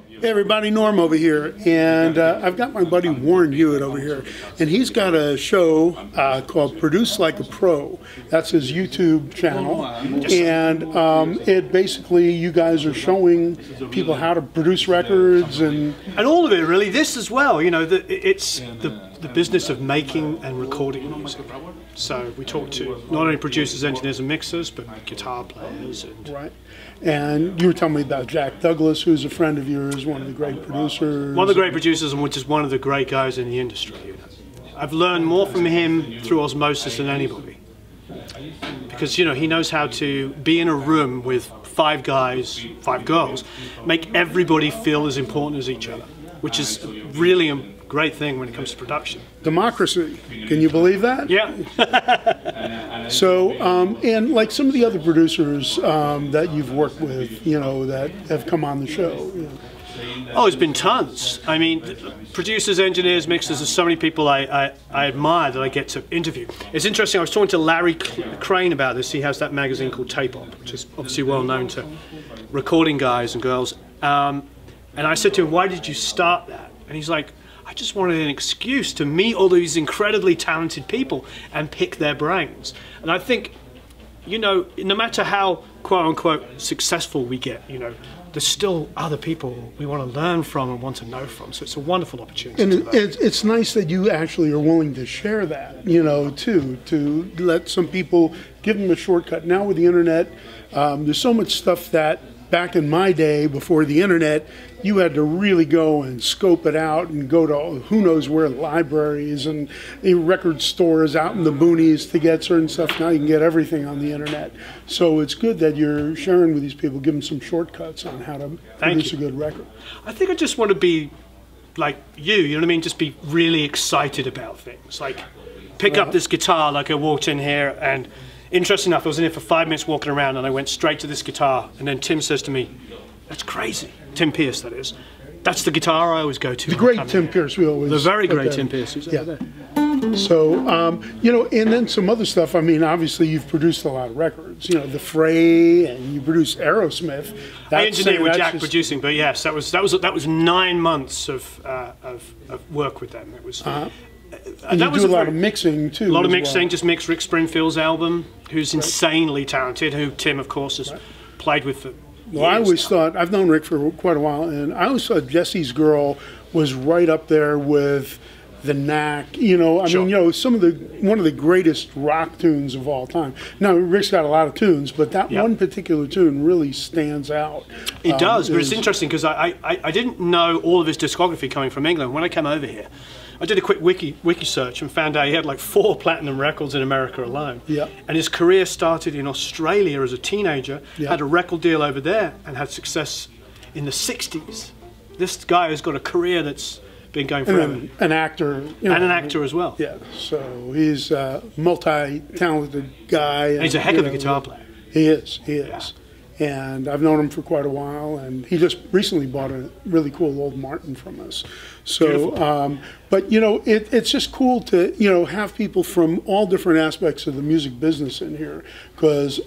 Hey everybody, Norm over here, and I've got my buddy Warren Huart over here, and he's got a show called Produce Like a Pro. That's his YouTube channel, and it basically, you guys are showing people how to produce records and all of it really. This as well, you know, it's the business of making and recording music. So we talk to not only producers, engineers, and mixers, but guitar players. And right. And you were telling me about Jack Douglas, who's a friend of yours, one of the great producers. One of the great producers, and which is one of the great guys in the industry. You know. I've learned more from him through osmosis than anybody, because you know he knows how to be in a room with 5 guys, 5 girls, make everybody feel as important as each other, which is really a great thing when it comes to production. Democracy. Can you believe that? Yeah. So, and like some of the other producers that you've worked with, you know, that have come on the show. You know. Oh, it's been tons. I mean, producers, engineers, mixers, there's so many people I admire that I get to interview. It's interesting, I was talking to Larry Crane about this. He has that magazine called Tape Op, which is obviously well known to recording guys and girls. And I said to him, why did you start that? And he's like, I just wanted an excuse to meet all these incredibly talented people and pick their brains. And I think, you know, no matter how quote-unquote successful we get, you know, there's still other people we want to learn from and want to know from. So it's a wonderful opportunity. And it's nice that you actually are willing to share that, you know, too, to let some people, give them a shortcut. Now with the internet, there's so much stuff that back in my day, before the internet, you had to really go and scope it out and go to who knows where libraries and record stores out in the boonies to get certain stuff. Now you can get everything on the internet. So it's good that you're sharing with these people, give them some shortcuts on how to produce a good record. I think I just want to be like you know what I mean? Just be really excited about things. Like pick up this guitar like I walked in here, and interesting enough, I was in here for 5 minutes walking around and I went straight to this guitar, and then Tim says to me, that's crazy. Tim Pierce, that is. That's the guitar I always go to. The great Tim Pierce, we always... The very great Tim Pierce, who's over there. So, you know, and then some other stuff. I mean, obviously you've produced a lot of records. You know, The Fray, and you produced Aerosmith. I engineered with Jack producing, but yes, that was 9 months of work with them. It was... And you do a lot of mixing too. A lot of mixing, just mixed Rick Springfield's album, who's insanely talented, who Tim, of course, has played with for years. Well, I always thought, I've known Rick for quite a while, and I always thought Jesse's Girl was right up there with The Knack. You know, I mean, you know, one of the greatest rock tunes of all time. Now, Rick's got a lot of tunes, but that one particular tune really stands out. It does, but it's interesting because I didn't know all of his discography coming from England. When I came over here, I did a quick wiki search and found out he had like 4 platinum records in America alone. Yeah. And his career started in Australia as a teenager, had a record deal over there, and had success in the 60s. This guy has got a career that's been going forever. And an actor. You know, and an actor as well. Yeah, so he's a multi-talented guy. And he's a heck of a guitar player. He is, he is. And I've known him for quite a while, and he just recently bought a really cool old Martin from us. So, but you know, it's just cool to, you know, have people from all different aspects of the music business in here, because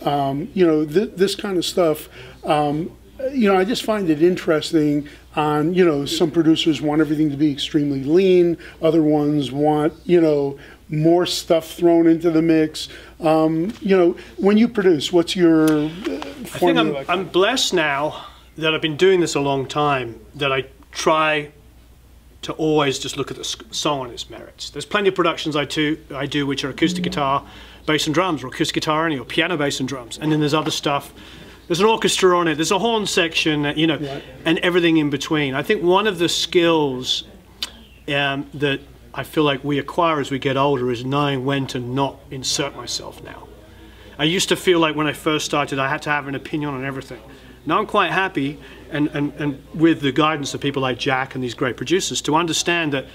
you know, this kind of stuff, you know, I just find it interesting. On, you know, some producers want everything to be extremely lean, other ones want, you know, more stuff thrown into the mix. You know, when you produce, what's your formula? I think I'm blessed now that I've been doing this a long time, that I try to always just look at the song on its merits. There's plenty of productions I do which are acoustic guitar, bass and drums, or acoustic guitar only, or piano, bass and drums. And then there's other stuff. There's an orchestra on it, there's a horn section, you know, and everything in between. I think one of the skills that I feel like we acquire as we get older is knowing when to not insert myself now. I used to feel like when I first started I had to have an opinion on everything. Now I'm quite happy, and with the guidance of people like Jack and these great producers, to understand that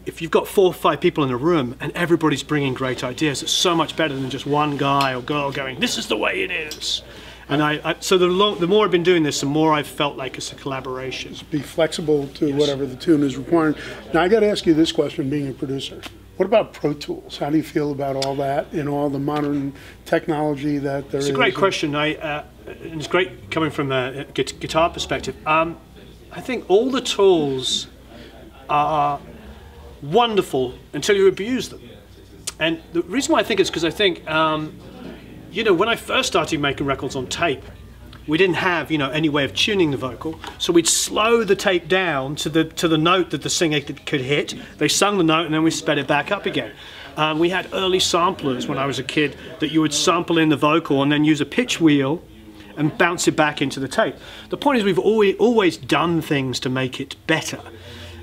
if you've got 4 or 5 people in a room and everybody's bringing great ideas, it's so much better than just one guy or girl going, this is the way it is. And so the more I've been doing this, the more I've felt like it's a collaboration. Just be flexible to whatever the tune is requiring. Now I got to ask you this question, being a producer. What about Pro Tools? How do you feel about all that and all the modern technology that there is? It's a great question. And it's great coming from a guitar perspective. I think all the tools are wonderful until you abuse them. And the reason why I think is because I think, you know, when I first started making records on tape, we didn't have, you know, any way of tuning the vocal, so we'd slow the tape down to the note that the singer could hit. They sung the note and then we sped it back up again. We had early samplers when I was a kid that you would sample in the vocal and then use a pitch wheel and bounce it back into the tape. The point is we've always done things to make it better.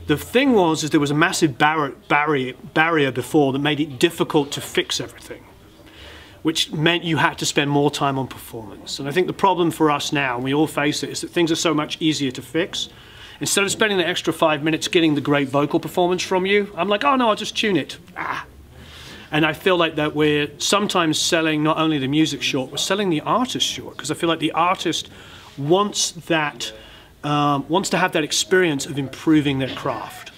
The thing was, is there was a massive barrier before that made it difficult to fix everything, which meant you had to spend more time on performance. And I think the problem for us now, and we all face it, is that things are so much easier to fix. Instead of spending the extra 5 minutes getting the great vocal performance from you, I'm like, oh no, I'll just tune it. Ah. And I feel like that we're sometimes selling not only the music short, we're selling the artist short, because I feel like the artist wants that, wants to have that experience of improving their craft.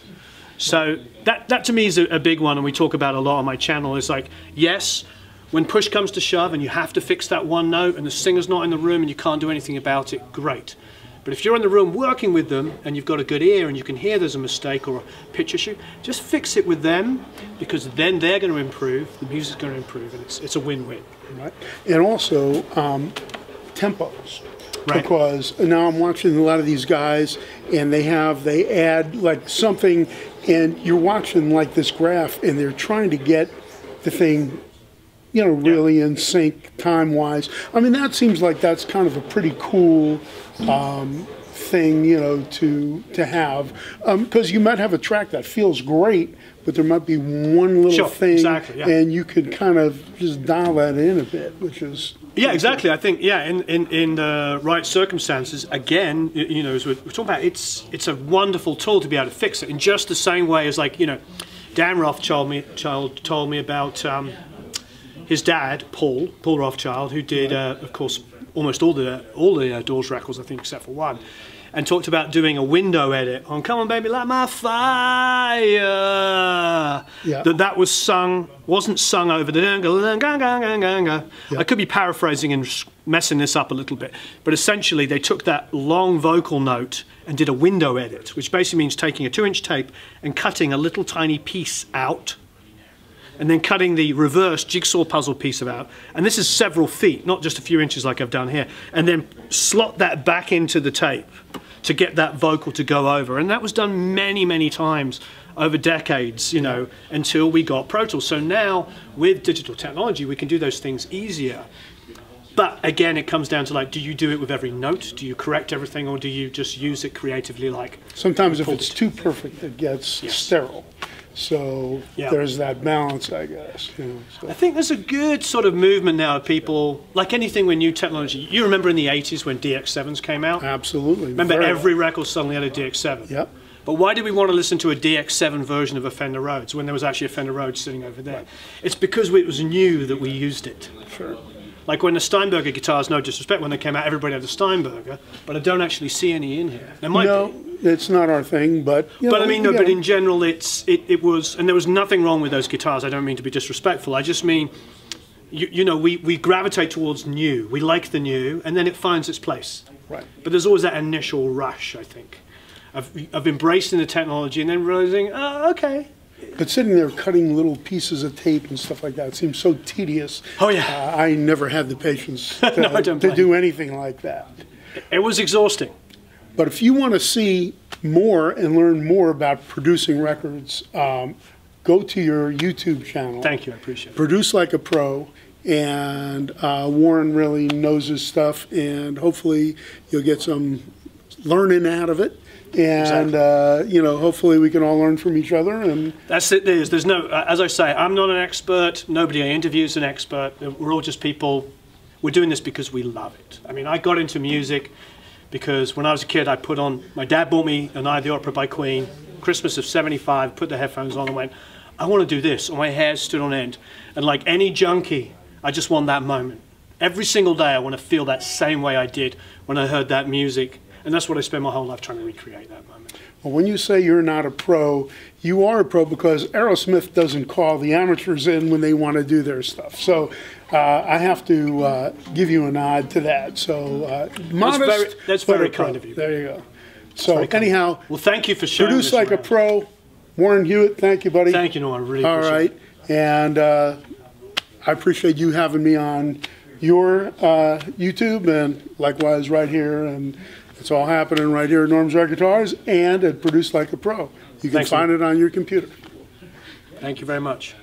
So that to me is a big one, and we talk about a lot on my channel, is like, yes, when push comes to shove and you have to fix that one note and the singer's not in the room and you can't do anything about it, great. But if you're in the room working with them and you've got a good ear and you can hear there's a mistake or a pitch issue, just fix it with them, because then they're going to improve, the music's going to improve, and it's a win-win. Right. And also tempos. Right. Because now I'm watching a lot of these guys and they add like something, and you're watching like this graph and they're trying to get the thing, you know, really in sync time-wise. I mean, that seems like that's kind of a pretty cool thing, you know, to have, because you might have a track that feels great, but there might be one little thing, exactly, and you could kind of just dial that in a bit, which is exactly. I think in the right circumstances, again, you know, as we're talking about, it's a wonderful tool to be able to fix it in just the same way as, like, you know, Dan Rothschild told me about his dad, Paul Rothschild, who did, of course, almost all the Doors records, I think, except for one, and talked about doing a window edit on "Come On Baby, Light My Fire." Yeah. That wasn't sung over the. Yeah. I could be paraphrasing and messing this up a little bit, but essentially they took that long vocal note and did a window edit, which basically means taking a 2-inch tape and cutting a little tiny piece out, and then cutting the reverse jigsaw puzzle piece out, and this is several feet, not just a few inches like I've done here, and then slot that back into the tape to get that vocal to go over. And that was done many, many times over decades, you know, until we got Pro Tools. So now, with digital technology, we can do those things easier. But again, it comes down to, like, do you do it with every note? Do you correct everything, or do you just use it creatively? Like, sometimes if it's too perfect, it gets sterile. So there's that balance, I guess. You know, so. I think there's a good sort of movement now of people, like anything with new technology. You remember in the 80s when DX7s came out? Absolutely. Remember every record suddenly had a DX7? Yep. But why did we want to listen to a DX7 version of a Fender Rhodes when there was actually a Fender Rhodes sitting over there? Right. It's because it was new that we used it. Sure. Like when the Steinberger guitars, no disrespect, when they came out, everybody had a Steinberger, but I don't actually see any in here. There might be. It's not our thing, but but I mean, no. But in general, it was, and there was nothing wrong with those guitars. I don't mean to be disrespectful. I just mean, you know, we gravitate towards new. We like the new, and then it finds its place. Right. But there's always that initial rush, I think, of embracing the technology and then realizing, oh, okay. But sitting there cutting little pieces of tape and stuff like that seems so tedious. Oh yeah. I never had the patience to do anything like that. It was exhausting. But if you want to see more and learn more about producing records, go to your YouTube channel. Thank you, I appreciate it. Produce Like a Pro, and Warren really knows his stuff, and hopefully you'll get some learning out of it. And you know, hopefully we can all learn from each other. And that's it. There's no, as I say, I'm not an expert. Nobody I interview is an expert. We're all just people. We're doing this because we love it. I mean, I got into music because when I was a kid, my dad bought me an Eye of the Opera by Queen, Christmas of '75. Put the headphones on and went, I want to do this. And my hair stood on end. And like any junkie, I just want that moment. Every single day, I want to feel that same way I did when I heard that music. And that's what I spend my whole life trying to recreate, that moment. Well, when you say you're not a pro, you are a pro because Aerosmith doesn't call the amateurs in when they want to do their stuff. So I have to give you a nod to that. So modest. That's very kind of you. There you go. So anyhow, well, thank you for showing Produce this Like a around. Pro. Warren Hewitt, thank you, buddy. Thank you, Norman. Really All appreciate right, and I appreciate you having me on your YouTube, and likewise right here, and it's all happening right here at Norm's Rare Guitars and at Produce Like a Pro. You can Thanks, find it on your computer. Thank you very much.